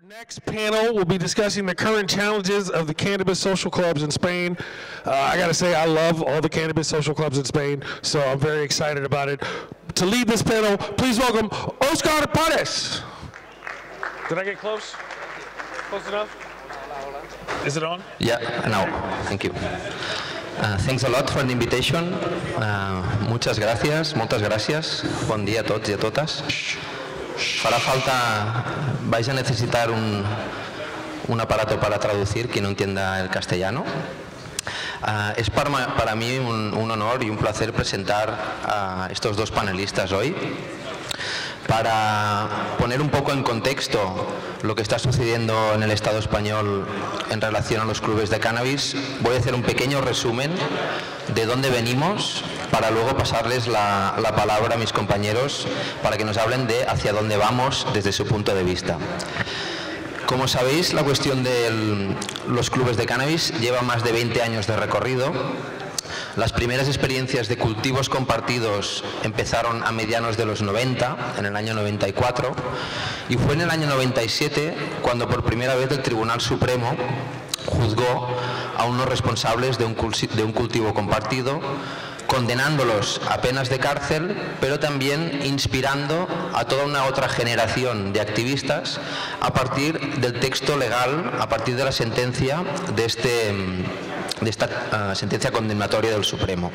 Next panel will be discussing the current challenges of the cannabis social clubs in Spain. I got to say, I love all the cannabis social clubs in Spain, so I'm very excited about it. To lead this panel, please welcome Oscar Pares. Did I get close? Close enough? Is it on? Yeah, now. Thank you. Thanks a lot for the invitation. Muchas gracias, moltes gràcies. Bon dia a tots i a totes. Fará falta, vais a necesitar un aparato para traducir quien no entienda el castellano. Es para mí un honor y un placer presentar a estos dos panelistas hoy. Para poner un poco en contexto lo que está sucediendo en el Estado español en relación a los clubes de cannabis, voy a hacer un pequeño resumen de dónde venimos para luego pasarles la palabra a mis compañeros para que nos hablen de hacia dónde vamos desde su punto de vista. Como sabéis, la cuestión de los clubes de cannabis lleva más de 20 años de recorrido. Las primeras experiencias de cultivos compartidos empezaron a medianos de los 90, en el año 94, y fue en el año 97 cuando por primera vez el Tribunal Supremo juzgó a unos responsables de un cultivo compartido, condenándolos a penas de cárcel, pero también inspirando a toda una otra generación de activistas a partir del texto legal, a partir de la sentencia de esta sentencia condenatoria del Supremo.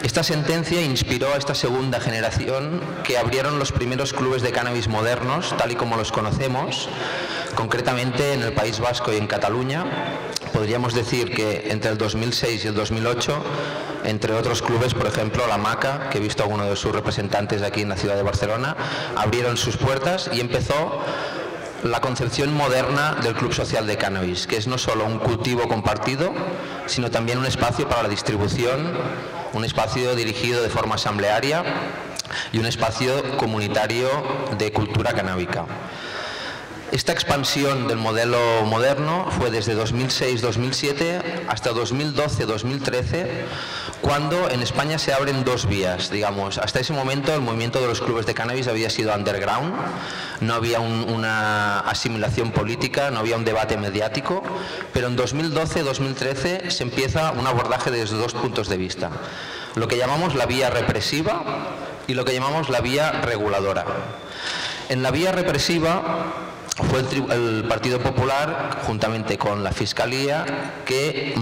Esta sentencia inspiró a esta segunda generación que abrieron los primeros clubes de cannabis modernos, tal y como los conocemos, concretamente en el País Vasco y en Cataluña. Podríamos decir que entre el 2006 y el 2008, entre otros clubes, por ejemplo, la Maca, que he visto a alguno de sus representantes aquí en la ciudad de Barcelona, abrieron sus puertas y empezó la concepción moderna del club social de cannabis, que es no solo un cultivo compartido, sino también un espacio para la distribución, un espacio dirigido de forma asamblearia y un espacio comunitario de cultura canábica. Esta expansión del modelo moderno fue desde 2006-2007 hasta 2012-2013, cuando en España se abren dos vías. Digamos, hasta ese momento el movimiento de los clubes de cannabis había sido underground, no había una asimilación política, no había un debate mediático, pero en 2012-2013 se empieza un abordaje desde dos puntos de vista. Lo que llamamos la vía represiva y lo que llamamos la vía reguladora. En la vía represiva fue el Partido Popular, juntamente con la Fiscalía, que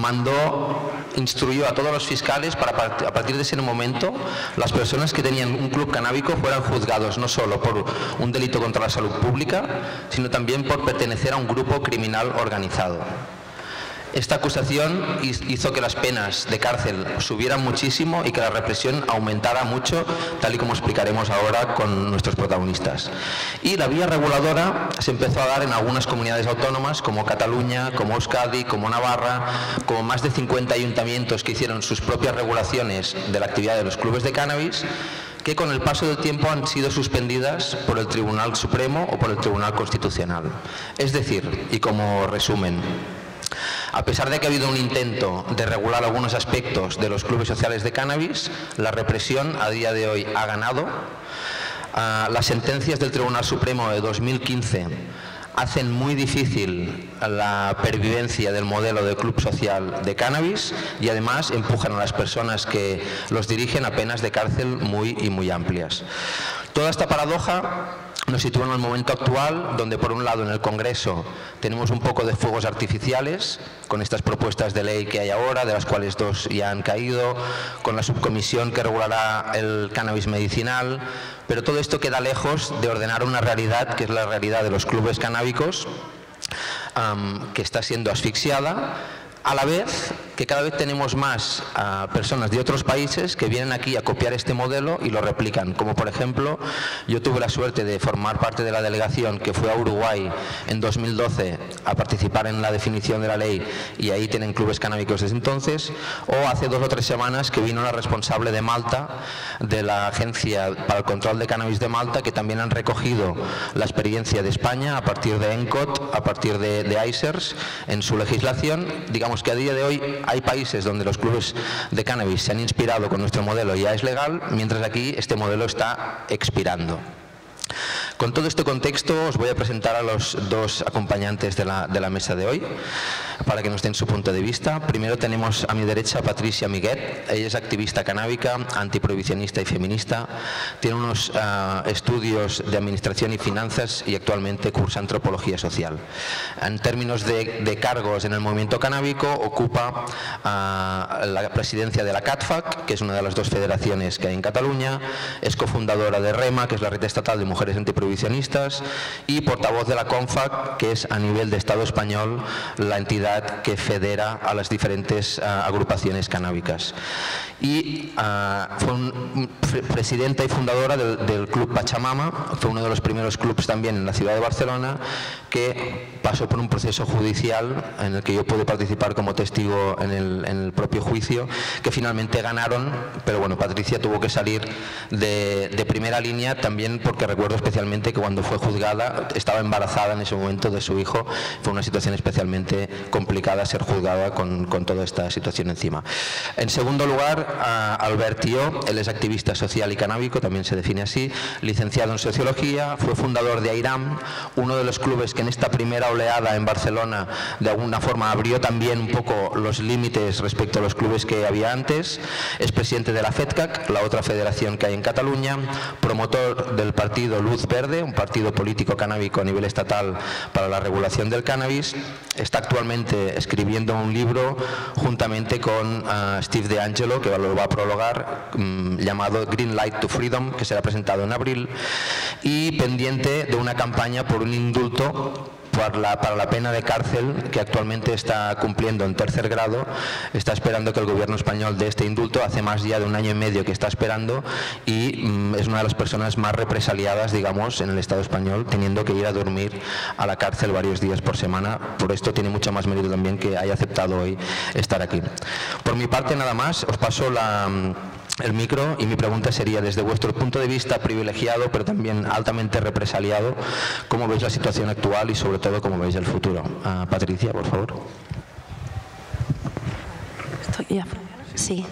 instruyó a todos los fiscales para a partir de ese momento las personas que tenían un club canábico fueran juzgados no solo por un delito contra la salud pública, sino también por pertenecer a un grupo criminal organizado. Esta acusación hizo que las penas de cárcel subieran muchísimo y que la represión aumentara mucho, tal y como explicaremos ahora con nuestros protagonistas. Y la vía reguladora se empezó a dar en algunas comunidades autónomas, como Cataluña, como Euskadi, como Navarra, como más de 50 ayuntamientos que hicieron sus propias regulaciones de la actividad de los clubes de cannabis, que con el paso del tiempo han sido suspendidas por el Tribunal Supremo o por el Tribunal Constitucional. Es decir, y como resumen, a pesar de que ha habido un intento de regular algunos aspectos de los clubes sociales de cannabis, la represión a día de hoy ha ganado. Las sentencias del Tribunal Supremo de 2015 hacen muy difícil la pervivencia del modelo de club social de cannabis y además empujan a las personas que los dirigen a penas de cárcel muy amplias. Toda esta paradoja nos sitúa en el momento actual, donde por un lado en el Congreso tenemos un poco de fuegos artificiales, con estas propuestas de ley que hay ahora, de las cuales dos ya han caído, con la subcomisión que regulará el cannabis medicinal, pero todo esto queda lejos de ordenar una realidad que es la realidad de los clubes canábicos, que está siendo asfixiada, a la vez que cada vez tenemos más personas de otros países que vienen aquí a copiar este modelo y lo replican. Como por ejemplo, yo tuve la suerte de formar parte de la delegación que fue a Uruguay en 2012 a participar en la definición de la ley y ahí tienen clubes canábicos desde entonces, o hace 2 o 3 semanas que vino la responsable de Malta, de la Agencia para el Control de Cannabis de Malta, que también han recogido la experiencia de España a partir de ENCOT, a partir de ICERS en su legislación. Digamos que a día de hoy hay países donde los clubes de cannabis se han inspirado con nuestro modelo y ya es legal, mientras aquí este modelo está expirando. Con todo este contexto os voy a presentar a los dos acompañantes de la mesa de hoy para que nos den su punto de vista. Primero tenemos a mi derecha a Patricia Miguet. Ella es activista canábica, antiprohibicionista y feminista. Tiene unos estudios de administración y finanzas y actualmente cursa antropología social. En términos de cargos en el movimiento canábico, ocupa la presidencia de la CATFAC, que es una de las dos federaciones que hay en Cataluña. Es cofundadora de REMA, que es la Red Estatal de Mujeres Antiprohibicionistas, y portavoz de la CONFAC, que es a nivel de Estado español la entidad que federa a las diferentes agrupaciones canábicas. Y fue presidenta y fundadora del Club Pachamama. Fue uno de los primeros clubs también en la ciudad de Barcelona, que pasó por un proceso judicial en el que yo pude participar como testigo en el propio juicio, que finalmente ganaron, pero bueno, Patricia tuvo que salir de primera línea también porque recuerdo especialmente que cuando fue juzgada estaba embarazada en ese momento de su hijo. Fue una situación especialmente complicada ser juzgada con toda esta situación encima. En segundo lugar, Albert Tió. Él es activista social y canábico, también se define así, licenciado en Sociología, fue fundador de AIRAM, uno de los clubes que en esta primera oleada en Barcelona de alguna forma abrió también un poco los límites respecto a los clubes que había antes. Es presidente de la FEDCAC, la otra federación que hay en Cataluña, promotor del partido Luz Verde, un partido político canábico a nivel estatal para la regulación del cannabis. Está actualmente escribiendo un libro juntamente con Steve DeAngelo, que lo va a prologar, llamado Green Light to Freedom, que será presentado en abril, y pendiente de una campaña por un indulto para la pena de cárcel que actualmente está cumpliendo en tercer grado. Está esperando que el gobierno español dé este indulto. Hace más ya de 1 año y medio que está esperando, y es una de las personas más represaliadas, digamos, en el Estado español, teniendo que ir a dormir a la cárcel varios días por semana. Por esto tiene mucho más mérito también que haya aceptado hoy estar aquí. Por mi parte nada más, os paso el micro, y mi pregunta sería, desde vuestro punto de vista privilegiado pero también altamente represaliado, ¿cómo veis la situación actual y sobre todo cómo veis el futuro? Patricia, por favor. Sí.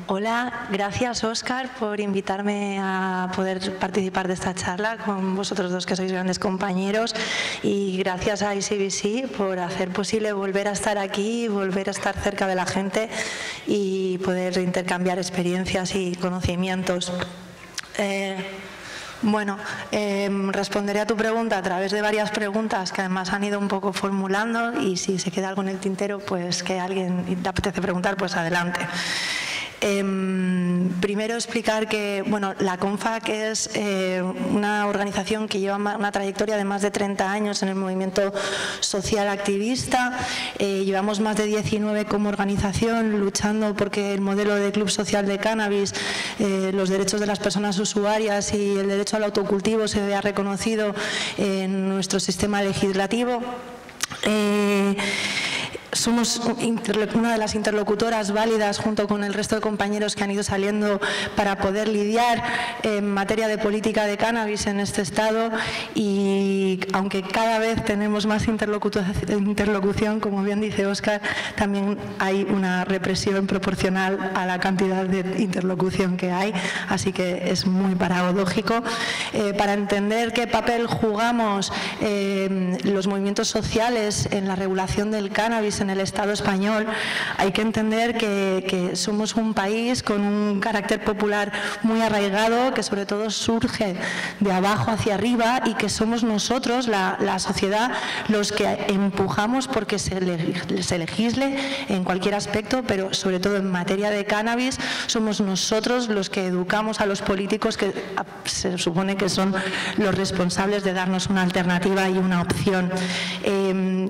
Hola, gracias Óscar por invitarme a poder participar de esta charla con vosotros dos, que sois grandes compañeros, y gracias a ICBC por hacer posible volver a estar aquí, volver a estar cerca de la gente y poder intercambiar experiencias y conocimientos. Bueno, responderé a tu pregunta a través de varias preguntas que además han ido un poco formulando, y si se queda algo en el tintero, pues que alguien le apetece preguntar, pues adelante. Primero explicar que la CONFAC es una organización que lleva una trayectoria de más de 30 años en el movimiento social activista. Llevamos más de 19 como organización luchando porque el modelo de club social de cannabis, los derechos de las personas usuarias y el derecho al autocultivo se vea reconocido en nuestro sistema legislativo. Somos una de las interlocutoras válidas junto con el resto de compañeros que han ido saliendo para poder lidiar en materia de política de cannabis en este Estado, y aunque cada vez tenemos más interlocución, como bien dice Óscar, también hay una represión proporcional a la cantidad de interlocución que hay, así que es muy paradójico. Para entender qué papel jugamos los movimientos sociales en la regulación del cannabis en el Estado español, hay que entender que somos un país con un carácter popular muy arraigado, que sobre todo surge de abajo hacia arriba, y que somos nosotros, la sociedad, los que empujamos porque se legisle en cualquier aspecto, pero sobre todo en materia de cannabis somos nosotros los que educamos a los políticos, que se supone que son los responsables de darnos una alternativa y una opción.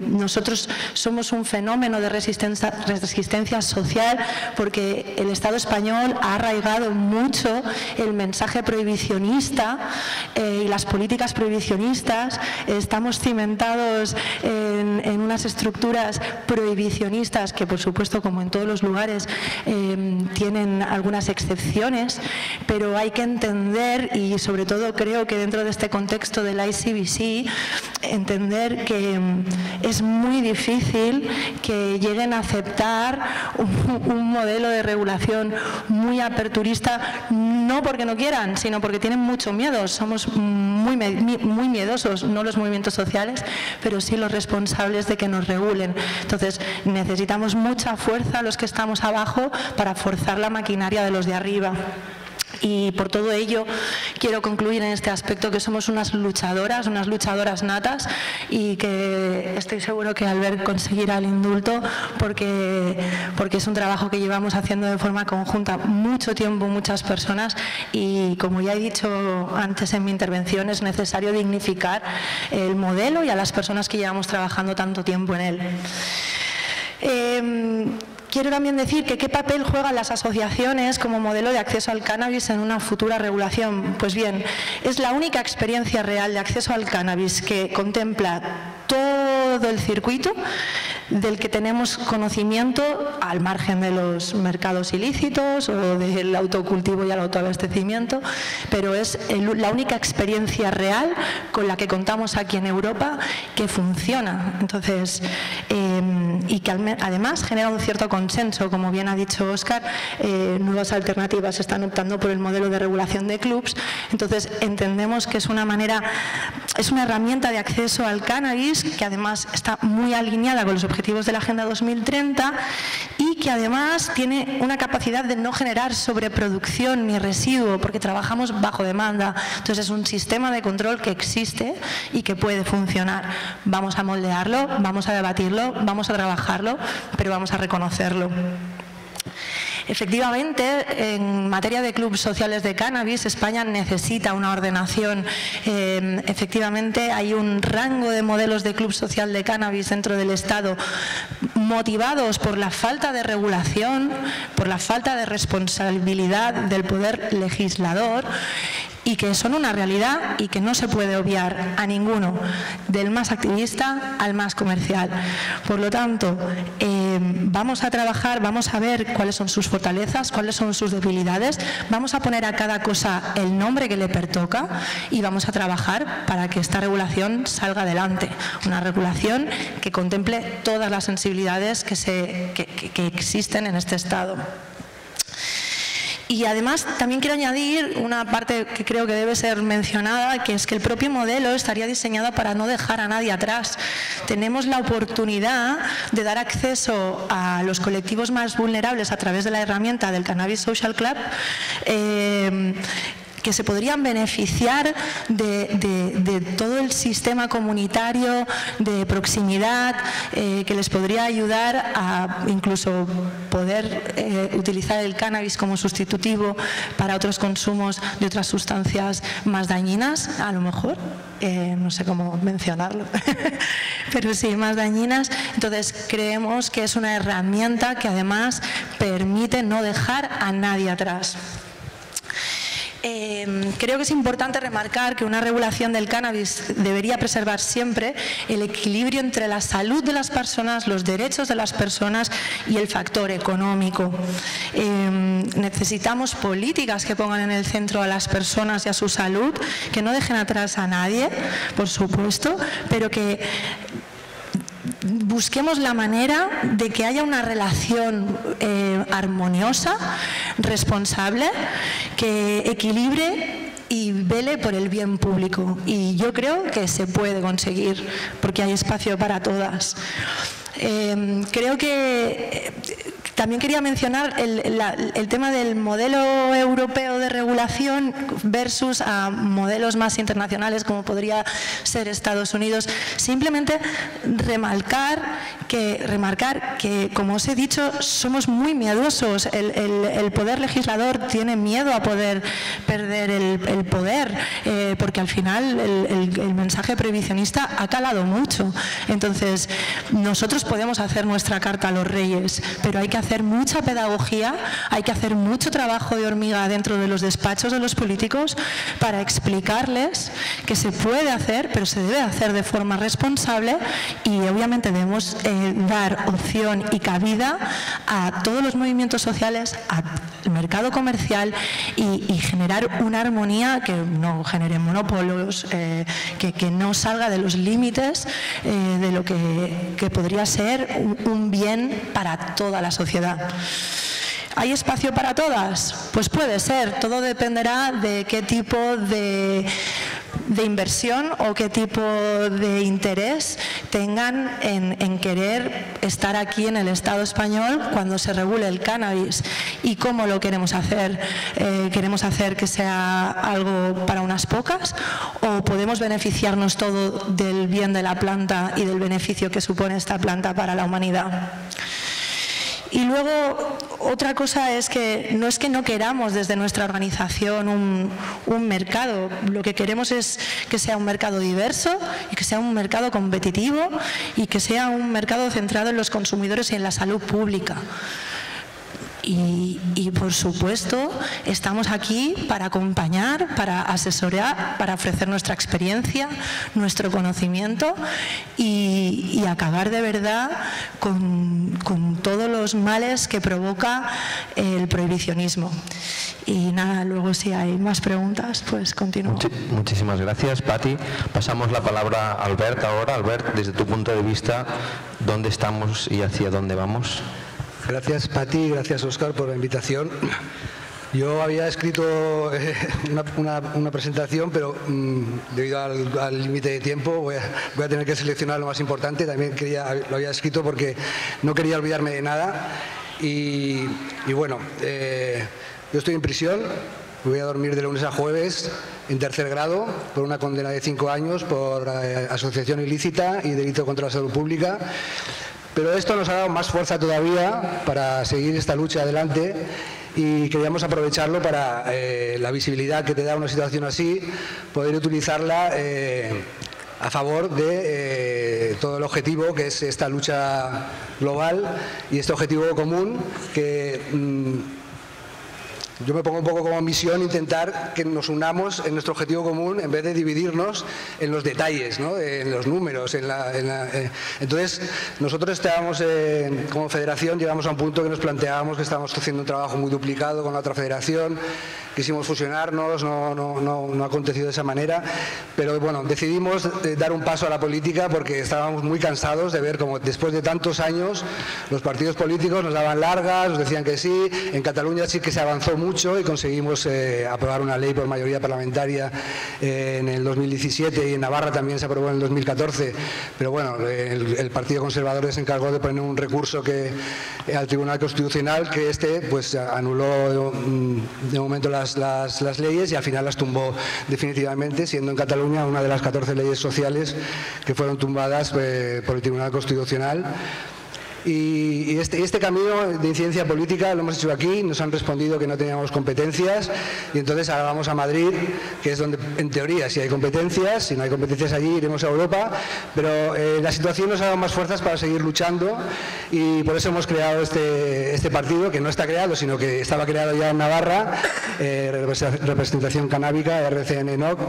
Nosotros somos un fenómeno de resistencia social porque el Estado español ha arraigado mucho el mensaje prohibicionista y las políticas prohibicionistas. Estamos cimentados en unas estructuras prohibicionistas que, por supuesto, como en todos los lugares, tienen algunas excepciones, pero hay que entender, y sobre todo creo que dentro de este contexto del ICBC, entender que es muy difícil que lleguen a aceptar un modelo de regulación muy aperturista, no porque no quieran, sino porque tienen mucho miedo. Somos muy miedosos, no los movimientos sociales, pero sí los responsables de que nos regulen. Entonces, necesitamos mucha fuerza los que estamos abajo para forzar la maquinaria de los de arriba. Y por todo ello quiero concluir en este aspecto que somos unas luchadoras natas, y que estoy seguro que Albert conseguirá el indulto porque es un trabajo que llevamos haciendo de forma conjunta mucho tiempo, muchas personas, y como ya he dicho antes en mi intervención, es necesario dignificar el modelo y a las personas que llevamos trabajando tanto tiempo en él. Quiero también decir que qué papel juegan las asociaciones como modelo de acceso al cannabis en una futura regulación. Pues bien, es la única experiencia real de acceso al cannabis que contempla todo el circuito del que tenemos conocimiento, al margen de los mercados ilícitos o del autocultivo y el autoabastecimiento, pero es la única experiencia real con la que contamos aquí en Europa que funciona. Entonces, y que además genera un cierto consenso, como bien ha dicho Óscar. Nuevas alternativas están optando por el modelo de regulación de clubs. Entonces, entendemos que es una herramienta de acceso al cannabis que además está muy alineada con los objetivos de la Agenda 2030 y que además tiene una capacidad de no generar sobreproducción ni residuo, porque trabajamos bajo demanda. Entonces, es un sistema de control que existe y que puede funcionar. Vamos a moldearlo, vamos a debatirlo, vamos a trabajarlo, pero vamos a reconocerlo. Efectivamente, en materia de clubes sociales de cannabis, España necesita una ordenación. Efectivamente, hay un rango de modelos de club social de cannabis dentro del Estado motivados por la falta de regulación, por la falta de responsabilidad del poder legislador, y que son una realidad y que no se puede obviar a ninguno, del más activista al más comercial. Por lo tanto, vamos a trabajar, vamos a ver cuáles son sus fortalezas, cuáles son sus debilidades, vamos a poner a cada cosa el nombre que le pertoca y vamos a trabajar para que esta regulación salga adelante. Una regulación que contemple todas las sensibilidades que existen en este Estado. Y además también quiero añadir una parte que creo que debe ser mencionada, que es que el propio modelo estaría diseñado para no dejar a nadie atrás. Tenemos la oportunidad de dar acceso a los colectivos más vulnerables a través de la herramienta del Cannabis Social Club, que se podrían beneficiar de todo el sistema comunitario de proximidad, que les podría ayudar a incluso poder utilizar el cannabis como sustitutivo para otros consumos de otras sustancias más dañinas, a lo mejor. No sé cómo mencionarlo, pero sí, más dañinas. Entonces, creemos que es una herramienta que además permite no dejar a nadie atrás. Creo que es importante remarcar que una regulación del cannabis debería preservar siempre el equilibrio entre la salud de las personas, los derechos de las personas y el factor económico. Necesitamos políticas que pongan en el centro a las personas y a su salud, que no dejen atrás a nadie, por supuesto, pero que busquemos la manera de que haya una relación armoniosa, responsable, que equilibre y vele por el bien público. Y yo creo que se puede conseguir, porque hay espacio para todas. Creo que también quería mencionar el tema del modelo europeo de regulación versus a modelos más internacionales como podría ser Estados Unidos. Simplemente remarcar que, como os he dicho, somos muy miedosos. El poder legislador tiene miedo a poder perder el poder, porque al final el mensaje prohibicionista ha calado mucho. Entonces, nosotros podemos hacer nuestra carta a los reyes, pero hay que hacer hacer mucha pedagogía, hay que hacer mucho trabajo de hormiga dentro de los despachos de los políticos para explicarles que se puede hacer, pero se debe hacer de forma responsable, y obviamente debemos dar opción y cabida a todos los movimientos sociales, al mercado comercial, y generar una armonía que no genere monopolios, que no salga de los límites de lo que podría ser un bien para toda la sociedad. ¿Hay espacio para todas? Pues puede ser, todo dependerá de qué tipo de inversión o qué tipo de interés tengan en querer estar aquí en el Estado español cuando se regule el cannabis. ¿Y cómo lo queremos hacer? ¿Queremos hacer que sea algo para unas pocas, o podemos beneficiarnos todo del bien de la planta y del beneficio que supone esta planta para la humanidad? Y luego, otra cosa es que no queramos desde nuestra organización un mercado. Lo que queremos es que sea un mercado diverso y que sea un mercado competitivo y que sea un mercado centrado en los consumidores y en la salud pública. Y por supuesto estamos aquí para acompañar, para asesorar, para ofrecer nuestra experiencia, nuestro conocimiento y acabar de verdad con todos los males que provoca el prohibicionismo. Y nada, luego si hay más preguntas, pues continúo. Muchísimas gracias, Pati. Pasamos la palabra a Albert ahora. Albert, desde tu punto de vista, ¿dónde estamos y hacia dónde vamos? Gracias, Pati, gracias, Óscar, por la invitación. Yo había escrito una presentación, pero debido al límite de tiempo voy a tener que seleccionar lo más importante. También lo había escrito porque no quería olvidarme de nada. Y bueno, yo estoy en prisión, voy a dormir de lunes a jueves en tercer grado por una condena de 5 años por asociación ilícita y delito contra la salud pública. Pero esto nos ha dado más fuerza todavía para seguir esta lucha adelante, y queríamos aprovecharlo para la visibilidad que te da una situación así, poder utilizarla a favor de todo el objetivo que es esta lucha global y este objetivo común que yo me pongo un poco como misión intentar que nos unamos en nuestro objetivo común en vez de dividirnos en los detalles, ¿no? En los números. Entonces, nosotros estábamos como federación, llegamos a un punto que nos planteábamos que estábamos haciendo un trabajo muy duplicado con la otra federación, quisimos fusionarnos, no ha acontecido de esa manera, pero bueno, decidimos dar un paso a la política porque estábamos muy cansados de ver cómo después de tantos años los partidos políticos nos daban largas, nos decían que sí. En Cataluña sí que se avanzó mucho y conseguimos aprobar una ley por mayoría parlamentaria en el 2017, y en Navarra también se aprobó en el 2014, pero bueno, el Partido Conservador se encargó de poner un recurso al Tribunal Constitucional que pues anuló de momento las leyes y al final las tumbó definitivamente, siendo en Cataluña una de las 14 leyes sociales que fueron tumbadas por el Tribunal Constitucional. Y este camino de incidencia política lo hemos hecho aquí, nos han respondido que no teníamos competencias, y entonces ahora vamos a Madrid, que es donde en teoría sí hay competencias. Si no hay competencias allí iremos a Europa, pero la situación nos ha dado más fuerzas para seguir luchando, y por eso hemos creado este partido, que no está creado, sino que estaba creado ya en Navarra, Representación Canábica, RCN-NOC,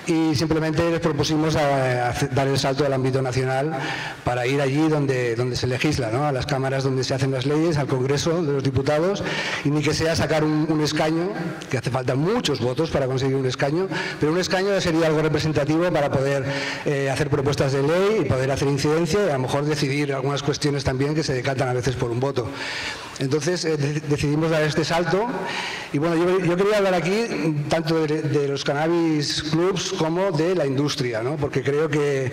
y simplemente les propusimos dar el salto al ámbito nacional para ir allí donde se legisla, ¿no? A las cámaras donde se hacen las leyes, al Congreso de los Diputados, y ni que sea sacar un escaño, que hace falta muchos votos para conseguir un escaño, pero un escaño sería algo representativo para poder hacer propuestas de ley y poder hacer incidencia, y a lo mejor decidir algunas cuestiones también que se decatan a veces por un voto. Entonces decidimos dar este salto, y bueno, yo quería hablar aquí tanto de los cannabis clubs como de la industria, ¿no? Porque creo que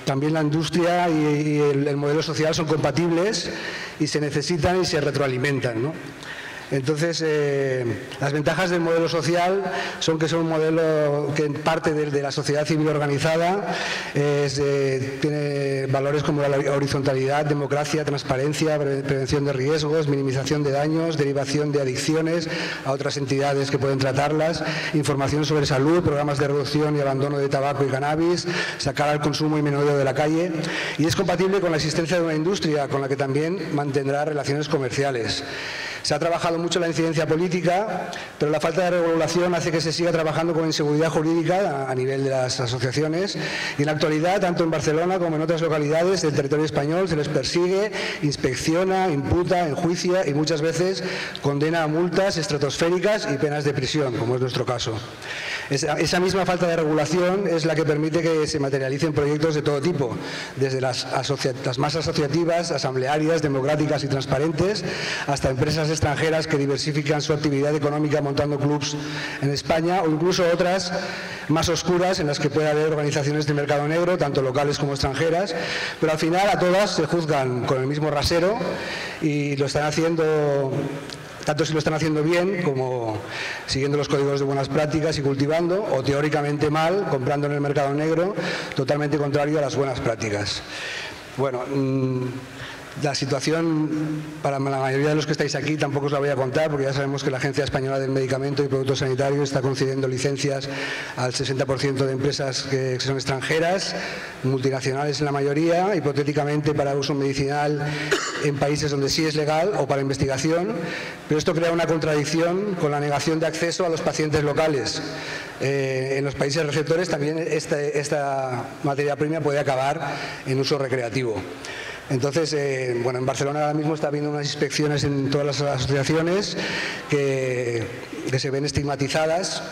también la industria y el modelo social son compatibles y se necesitan y se retroalimentan, ¿no? Entonces, las ventajas del modelo social son que es un modelo que parte de la sociedad civil organizada, tiene valores como la horizontalidad, democracia, transparencia, prevención de riesgos, minimización de daños, derivación de adicciones a otras entidades que pueden tratarlas, información sobre salud, programas de reducción y abandono de tabaco y cannabis, sacar al consumo y menudeo de la calle, y es compatible con la existencia de una industria con la que también mantendrá relaciones comerciales. Se ha trabajado mucho la incidencia política, pero la falta de regulación hace que se siga trabajando con inseguridad jurídica a nivel de las asociaciones, y en la actualidad, tanto en Barcelona como en otras localidades del territorio español, se les persigue, inspecciona, imputa, enjuicia y muchas veces condena a multas estratosféricas y penas de prisión, como es nuestro caso. Esa misma falta de regulación es la que permite que se materialicen proyectos de todo tipo, desde las más asociativas, asamblearias, democráticas y transparentes, hasta empresas extranjeras que diversifican su actividad económica montando clubs en España, o incluso otras más oscuras en las que puede haber organizaciones de mercado negro, tanto locales como extranjeras, pero al final a todas se juzgan con el mismo rasero y lo están haciendo, tanto si lo están haciendo bien como siguiendo los códigos de buenas prácticas y cultivando, o teóricamente mal, comprando en el mercado negro, totalmente contrario a las buenas prácticas. Bueno, la situación para la mayoría de los que estáis aquí tampoco os la voy a contar, porque ya sabemos que la Agencia Española del Medicamento y Productos Sanitarios está concediendo licencias al 60% de empresas que son extranjeras, multinacionales en la mayoría, hipotéticamente para uso medicinal en países donde sí es legal o para investigación, pero esto crea una contradicción con la negación de acceso a los pacientes locales. En los países receptores también esta materia prima puede acabar en uso recreativo. Entonces, bueno, en Barcelona ahora mismo está habiendo unas inspecciones en todas las asociaciones que se ven estigmatizadas,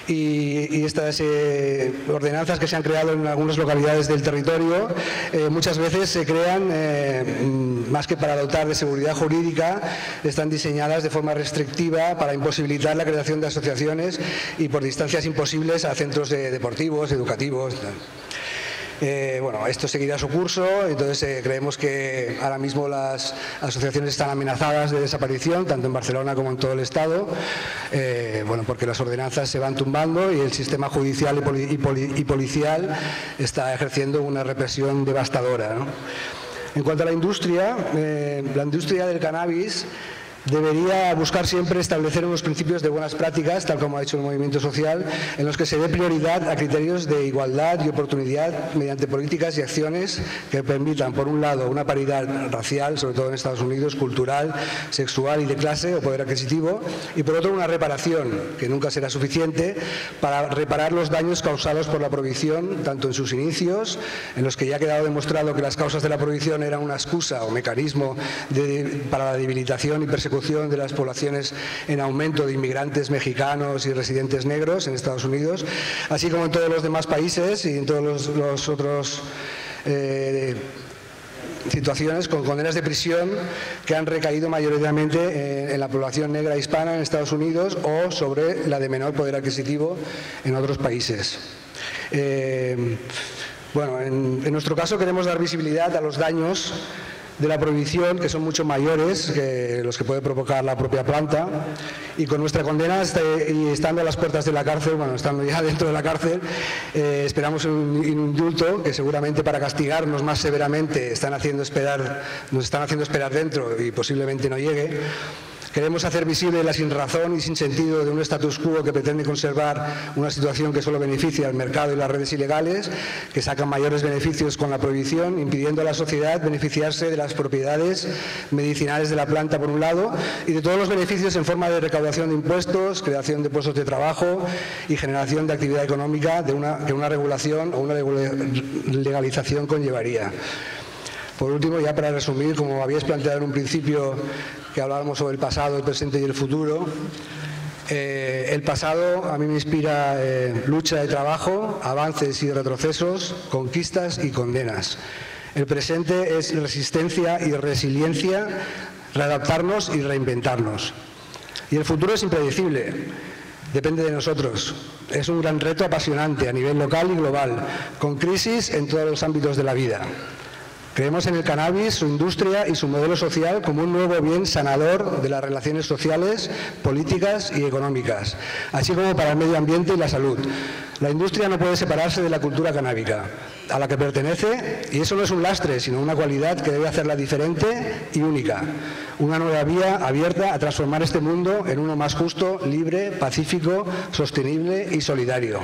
y estas ordenanzas que se han creado en algunas localidades del territorio muchas veces se crean más que para dotar de seguridad jurídica, están diseñadas de forma restrictiva para imposibilitar la creación de asociaciones y por distancias imposibles a centros deportivos, educativos. Bueno, esto seguirá su curso, entonces creemos que ahora mismo las asociaciones están amenazadas de desaparición, tanto en Barcelona como en todo el Estado, bueno, porque las ordenanzas se van tumbando y el sistema judicial y policial está ejerciendo una represión devastadora, ¿no? En cuanto a la industria del cannabis debería buscar siempre establecer unos principios de buenas prácticas, tal como ha hecho el movimiento social, en los que se dé prioridad a criterios de igualdad y oportunidad mediante políticas y acciones que permitan, por un lado, una paridad racial, sobre todo en Estados Unidos, cultural, sexual y de clase o poder adquisitivo, y por otro, una reparación, que nunca será suficiente, para reparar los daños causados por la prohibición, tanto en sus inicios, en los que ya ha quedado demostrado que las causas de la prohibición eran una excusa o mecanismo para la debilitación y persecución de las poblaciones en aumento de inmigrantes mexicanos y residentes negros en Estados Unidos, así como en todos los demás países y en todos los otros situaciones con condenas de prisión que han recaído mayoritariamente en la población negra hispana en Estados Unidos o sobre la de menor poder adquisitivo en otros países. Bueno, en nuestro caso queremos dar visibilidad a los daños de la prohibición, que son mucho mayores que los que puede provocar la propia planta, y con nuestra condena y estando a las puertas de la cárcel, bueno, estando ya dentro de la cárcel, esperamos un indulto que seguramente para castigarnos más severamente nos están haciendo esperar dentro y posiblemente no llegue. Queremos hacer visible la sinrazón y sin sentido de un status quo que pretende conservar una situación que solo beneficia al mercado y las redes ilegales, que sacan mayores beneficios con la prohibición, impidiendo a la sociedad beneficiarse de las propiedades medicinales de la planta por un lado y de todos los beneficios en forma de recaudación de impuestos, creación de puestos de trabajo y generación de actividad económica que una regulación o una legalización conllevaría. Por último, ya para resumir, como habíais planteado en un principio, que hablábamos sobre el pasado, el presente y el futuro, el pasado a mí me inspira lucha y trabajo, avances y retrocesos, conquistas y condenas. El presente es resistencia y resiliencia, readaptarnos y reinventarnos. Y el futuro es impredecible, depende de nosotros. Es un gran reto apasionante a nivel local y global, con crisis en todos los ámbitos de la vida. Creemos en el cannabis, su industria y su modelo social como un nuevo bien sanador de las relaciones sociales, políticas y económicas, así como para el medio ambiente y la salud. La industria no puede separarse de la cultura canábica, a la que pertenece, y eso no es un lastre, sino una cualidad que debe hacerla diferente y única. Una nueva vía abierta a transformar este mundo en uno más justo, libre, pacífico, sostenible y solidario.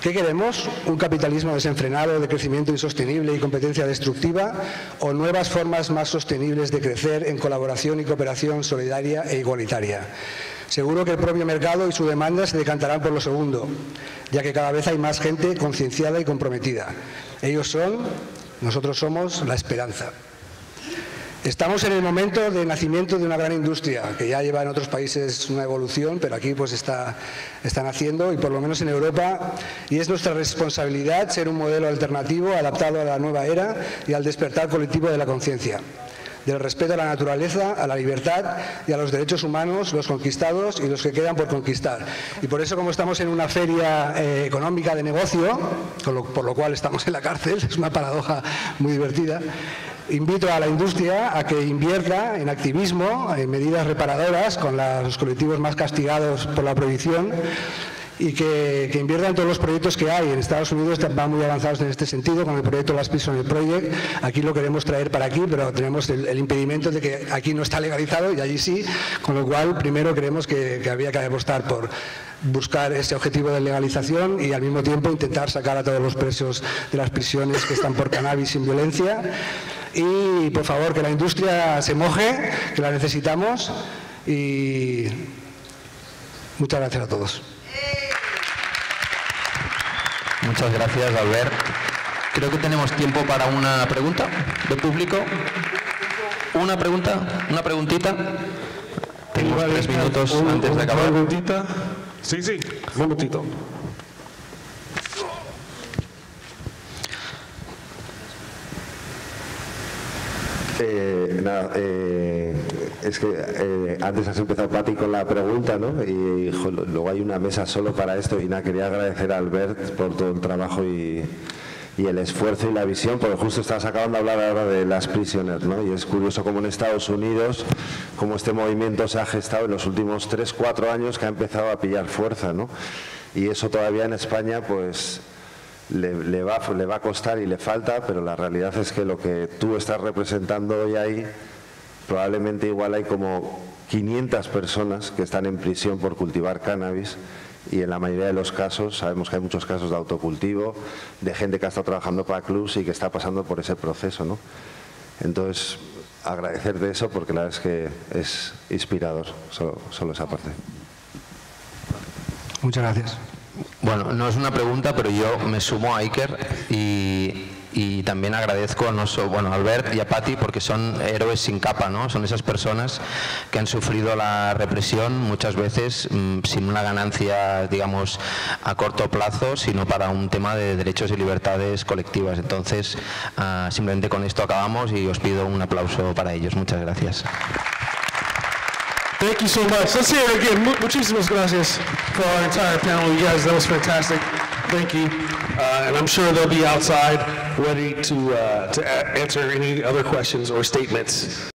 ¿Qué queremos? ¿Un capitalismo desenfrenado de crecimiento insostenible y competencia destructiva? ¿O nuevas formas más sostenibles de crecer en colaboración y cooperación solidaria e igualitaria? Seguro que el propio mercado y su demanda se decantarán por lo segundo, ya que cada vez hay más gente concienciada y comprometida. Ellos son, nosotros somos, la esperanza. Estamos en el momento de nacimiento de una gran industria, que ya lleva en otros países una evolución, pero aquí pues está naciendo, y por lo menos en Europa, y es nuestra responsabilidad ser un modelo alternativo adaptado a la nueva era y al despertar colectivo de la conciencia, del respeto a la naturaleza, a la libertad y a los derechos humanos, los conquistados y los que quedan por conquistar. Y por eso, como estamos en una feria económica de negocio, por lo cual estamos en la cárcel, es una paradoja muy divertida, invito a la industria a que invierta en activismo, en medidas reparadoras con los colectivos más castigados por la prohibición, y que invierta en todos los proyectos que hay. En Estados Unidos van muy avanzados en este sentido con el proyecto Last Prisoner Project. Aquí lo queremos traer para aquí, pero tenemos el impedimento de que aquí no está legalizado y allí sí, con lo cual primero creemos que había que apostar por buscar ese objetivo de legalización y al mismo tiempo intentar sacar a todos los presos de las prisiones que están por cannabis sin violencia. Y por favor, que la industria se moje, que la necesitamos, y muchas gracias a todos. Muchas gracias, Albert. Creo que tenemos tiempo para una pregunta de público. ¿Una pregunta? ¿Una preguntita? Tenemos 3 minutos antes de acabar. ¿Una preguntita? Sí, un momentito. Es que antes has empezado, Pati, con la pregunta, ¿no? Y luego hay una mesa solo para esto, y nada, quería agradecer a Albert por todo el trabajo y el esfuerzo y la visión, porque justo estabas acabando de hablar ahora de las prisoners, ¿no? Y es curioso cómo en Estados Unidos, cómo este movimiento se ha gestado en los últimos 3-4 años, que ha empezado a pillar fuerza, ¿no? Y eso todavía en España, pues le va a costar y le falta, pero la realidad es que lo que tú estás representando hoy ahí, probablemente igual hay como 500 personas que están en prisión por cultivar cannabis, y en la mayoría de los casos, sabemos que hay muchos casos de autocultivo, de gente que ha estado trabajando para clubs y que está pasando por ese proceso, ¿no? Entonces, agradecerte eso, porque la verdad es que es inspirador, solo esa parte. Muchas gracias. Bueno, no es una pregunta, pero yo me sumo a Iker y también agradezco a Albert y a Pati, porque son héroes sin capa, ¿no? Son esas personas que han sufrido la represión muchas veces sin una ganancia, digamos, a corto plazo, sino para un tema de derechos y libertades colectivas. Entonces, simplemente con esto acabamos y os pido un aplauso para ellos. Muchas gracias. Thank you so much. Let's hear it again. Muchísimas gracias for our entire panel. You guys, that was fantastic. Thank you. And I'm sure they'll be outside ready to answer any other questions or statements.